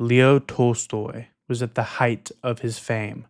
Leo Tolstoy was at the height of his fame.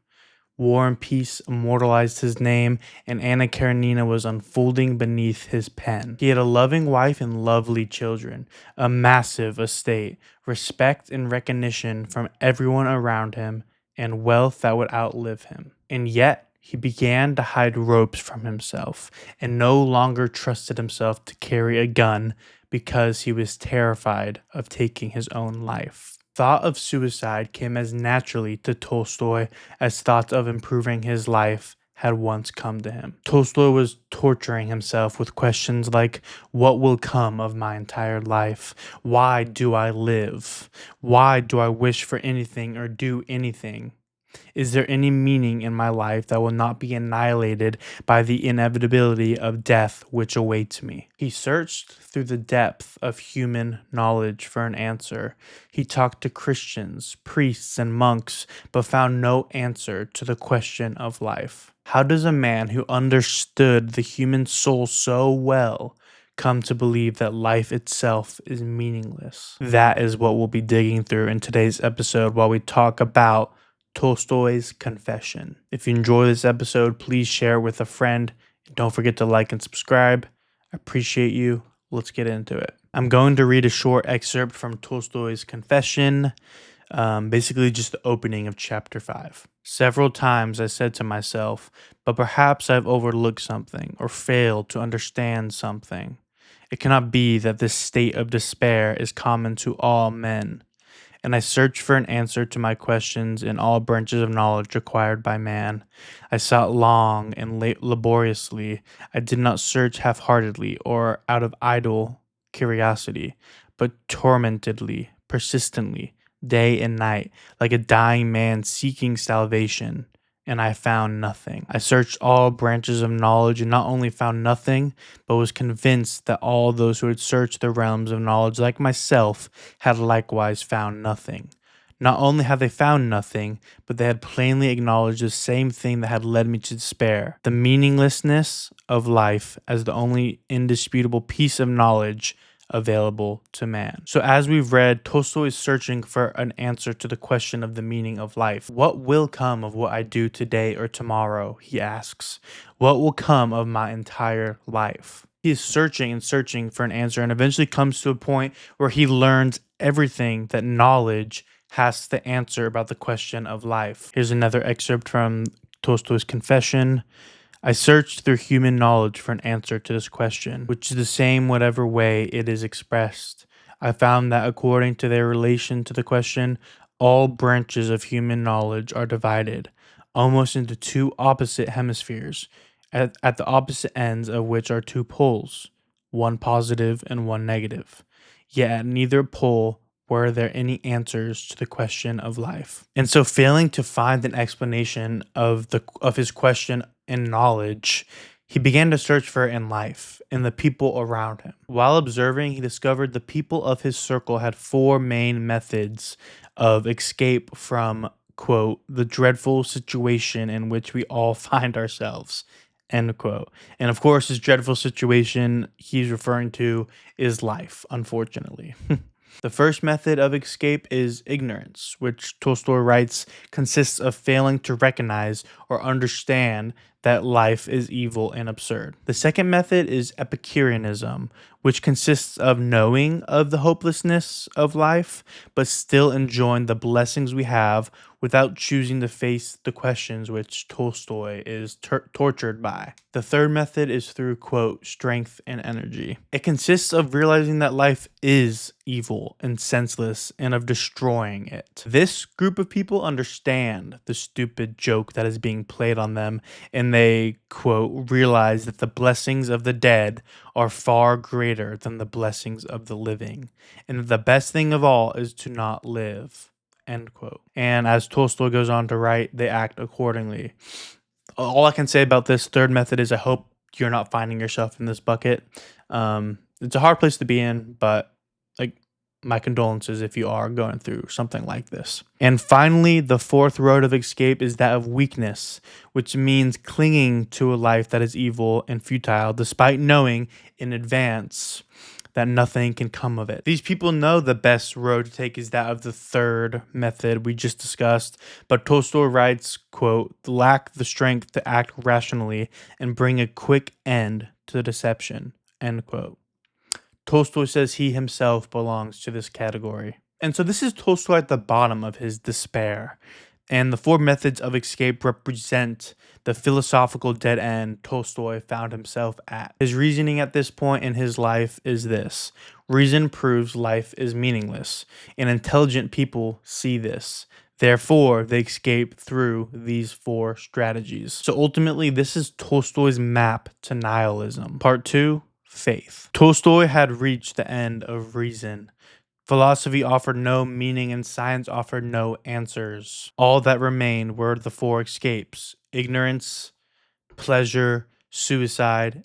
War and Peace immortalized his name, and Anna Karenina was unfolding beneath his pen. He had a loving wife and lovely children, a massive estate, respect and recognition from everyone around him, and wealth that would outlive him. And yet, he began to hide ropes from himself and no longer trusted himself to carry a gun because he was terrified of taking his own life. Thought of suicide came as naturally to Tolstoy as thoughts of improving his life had once come to him. Tolstoy was torturing himself with questions like, what will come of my entire life? Why do I live? Why do I wish for anything or do anything? Is there any meaning in my life that will not be annihilated by the inevitability of death which awaits me? He searched through the depth of human knowledge for an answer. He talked to Christians, priests, and monks, but found no answer to the question of life. How does a man who understood the human soul so well come to believe that life itself is meaningless? That is what we'll be digging through in today's episode while we talk about Tolstoy's Confession. If you enjoy this episode, please share it with a friend. Don't forget to like and subscribe. I appreciate you. Let's get into it. I'm going to read a short excerpt from Tolstoy's Confession, basically just the opening of chapter 5. Several times I said to myself, but perhaps I've overlooked something or failed to understand something. It cannot be that this state of despair is common to all men. And I searched for an answer to my questions in all branches of knowledge acquired by man. I sought long and laboriously. I did not search half-heartedly or out of idle curiosity, but tormentedly, persistently, day and night, like a dying man seeking salvation. And I found nothing. I searched all branches of knowledge and not only found nothing, but was convinced that all those who had searched the realms of knowledge like myself had likewise found nothing. Not only had they found nothing, but they had plainly acknowledged the same thing that had led me to despair, the meaninglessness of life as the only indisputable piece of knowledge available to man. So as we've read, Tolstoy is searching for an answer to the question of the meaning of life. What will come of what I do today or tomorrow, he asks. What will come of my entire life? He is searching and searching for an answer and eventually comes to a point where he learns everything that knowledge has to answer about the question of life. Here's another excerpt from Tolstoy's Confession. I searched through human knowledge for an answer to this question, which is the same whatever way it is expressed. I found that according to their relation to the question, all branches of human knowledge are divided, almost into two opposite hemispheres, at the opposite ends of which are two poles, one positive and one negative. Yet at neither pole were there any answers to the question of life. And so failing to find an explanation of his question in knowledge, he began to search for it in life, in the people around him. While observing, he discovered the people of his circle had four main methods of escape from, quote, the dreadful situation in which we all find ourselves, end quote. And of course, his dreadful situation he's referring to is life, unfortunately. The first method of escape is ignorance, which Tolstoy writes consists of failing to recognize or understand that life is evil and absurd. The second method is Epicureanism, which consists of knowing of the hopelessness of life, but still enjoying the blessings we have without choosing to face the questions which Tolstoy is tortured by. The third method is through, quote, strength and energy. It consists of realizing that life is evil and senseless and of destroying it. This group of people understand the stupid joke that is being played on them, and they, quote, realize that the blessings of the dead are far greater than the blessings of the living, and that the best thing of all is to not live, end quote. And as Tolstoy goes on to write, they act accordingly. All I can say about this third method is I hope you're not finding yourself in this bucket. It's a hard place to be in, but my condolences if you are going through something like this. And finally, the fourth road of escape is that of weakness, which means clinging to a life that is evil and futile, despite knowing in advance that nothing can come of it. These people know the best road to take is that of the third method we just discussed, but Tolstoy writes, quote, lack the strength to act rationally and bring a quick end to deception, end quote. Tolstoy says he himself belongs to this category. And so this is Tolstoy at the bottom of his despair. And the four methods of escape represent the philosophical dead end Tolstoy found himself at. His reasoning at this point in his life is this: reason proves life is meaningless, and intelligent people see this. Therefore, they escape through these four strategies. So ultimately, this is Tolstoy's map to nihilism. Part 2, faith. Tolstoy had reached the end of reason. Philosophy offered no meaning and science offered no answers. All that remained were the four escapes: ignorance, pleasure, suicide,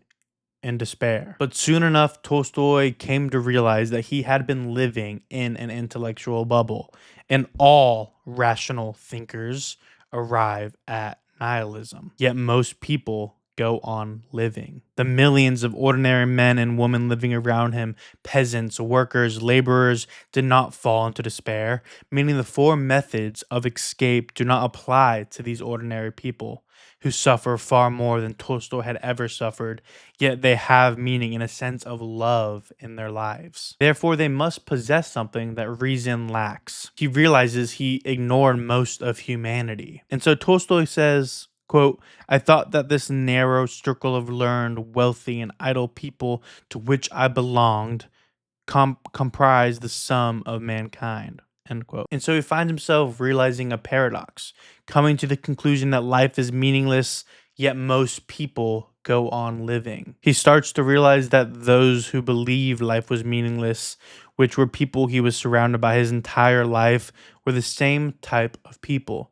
and despair. But soon enough, Tolstoy came to realize that he had been living in an intellectual bubble, and all rational thinkers arrive at nihilism. Yet most people go on living. The millions of ordinary men and women living around him, peasants, workers, laborers, did not fall into despair, meaning the four methods of escape do not apply to these ordinary people who suffer far more than Tolstoy had ever suffered, yet they have meaning and a sense of love in their lives. Therefore, they must possess something that reason lacks. He realizes he ignored most of humanity. And so Tolstoy says, quote, I thought that this narrow circle of learned, wealthy, and idle people to which I belonged comprised the sum of mankind. End quote. And so he finds himself realizing a paradox, coming to the conclusion that life is meaningless, yet most people go on living. He starts to realize that those who believed life was meaningless, which were people he was surrounded by his entire life, were the same type of people: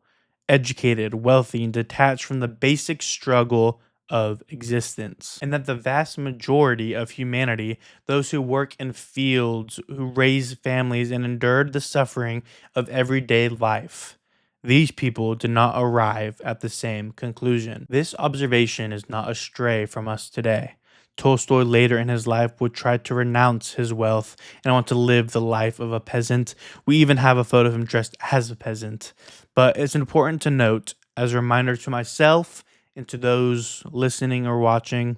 educated, wealthy, and detached from the basic struggle of existence. And that the vast majority of humanity, those who work in fields, who raise families, and endured the suffering of everyday life, these people did not arrive at the same conclusion. This observation is not astray from us today. Tolstoy later in his life would try to renounce his wealth and want to live the life of a peasant. We even have a photo of him dressed as a peasant. But it's important to note, as a reminder to myself and to those listening or watching,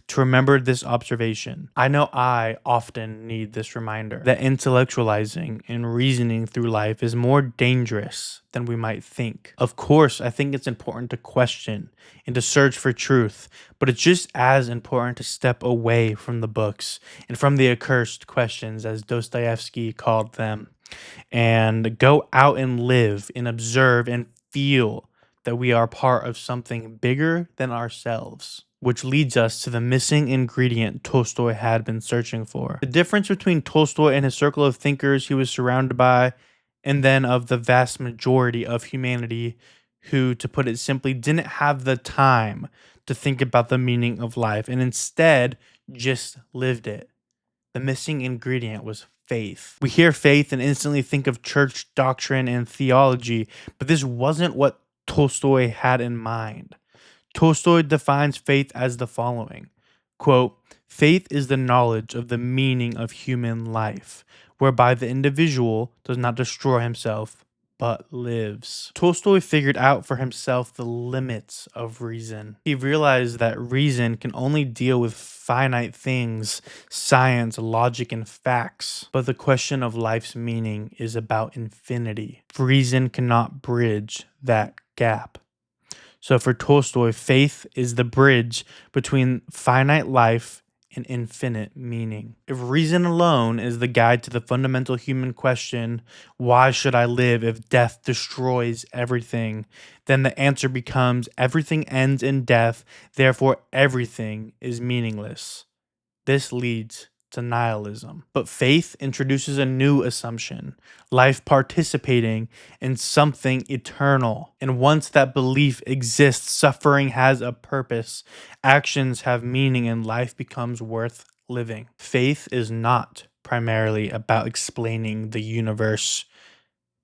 to remember this observation. I know I often need this reminder that intellectualizing and reasoning through life is more dangerous than we might think. Of course, I think it's important to question and to search for truth, but it's just as important to step away from the books and from the accursed questions, as Dostoevsky called them, and go out and live and observe and feel that we are part of something bigger than ourselves. Which leads us to the missing ingredient Tolstoy had been searching for. The difference between Tolstoy and his circle of thinkers he was surrounded by, and then of the vast majority of humanity who, to put it simply, didn't have the time to think about the meaning of life and instead just lived it. The missing ingredient was faith. We hear faith and instantly think of church doctrine and theology, but this wasn't what Tolstoy had in mind. Tolstoy defines faith as the following, quote, faith is the knowledge of the meaning of human life, whereby the individual does not destroy himself, but lives. Tolstoy figured out for himself the limits of reason. He realized that reason can only deal with finite things, science, logic, and facts. But the question of life's meaning is about infinity. Reason cannot bridge that gap. So for Tolstoy, faith is the bridge between finite life and infinite meaning. If reason alone is the guide to the fundamental human question, why should I live if death destroys everything? Then the answer becomes everything ends in death, therefore everything is meaningless. This leads to nihilism. But faith introduces a new assumption: life participating in something eternal. And once that belief exists, suffering has a purpose, actions have meaning, and life becomes worth living. Faith is not primarily about explaining the universe,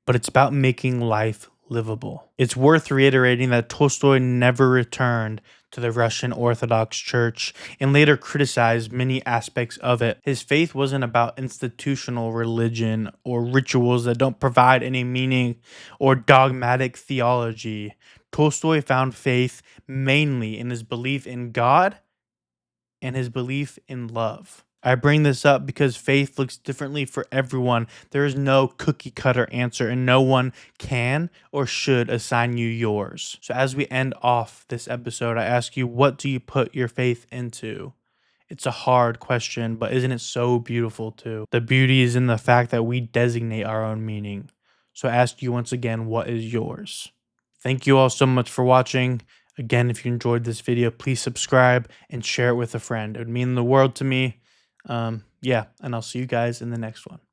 but it's about making life livable. It's worth reiterating that Tolstoy never returned to the Russian Orthodox Church and later criticized many aspects of it. His faith wasn't about institutional religion or rituals that don't provide any meaning or dogmatic theology. Tolstoy found faith mainly in his belief in God and his belief in love. I bring this up because faith looks differently for everyone. There is no cookie cutter answer, and no one can or should assign you yours. So, as we end off this episode, I ask you, what do you put your faith into? It's a hard question, but isn't it so beautiful too? The beauty is in the fact that we designate our own meaning. So, I ask you once again, what is yours? Thank you all so much for watching. Again, if you enjoyed this video, please subscribe and share it with a friend. It would mean the world to me. Yeah, and I'll see you guys in the next one.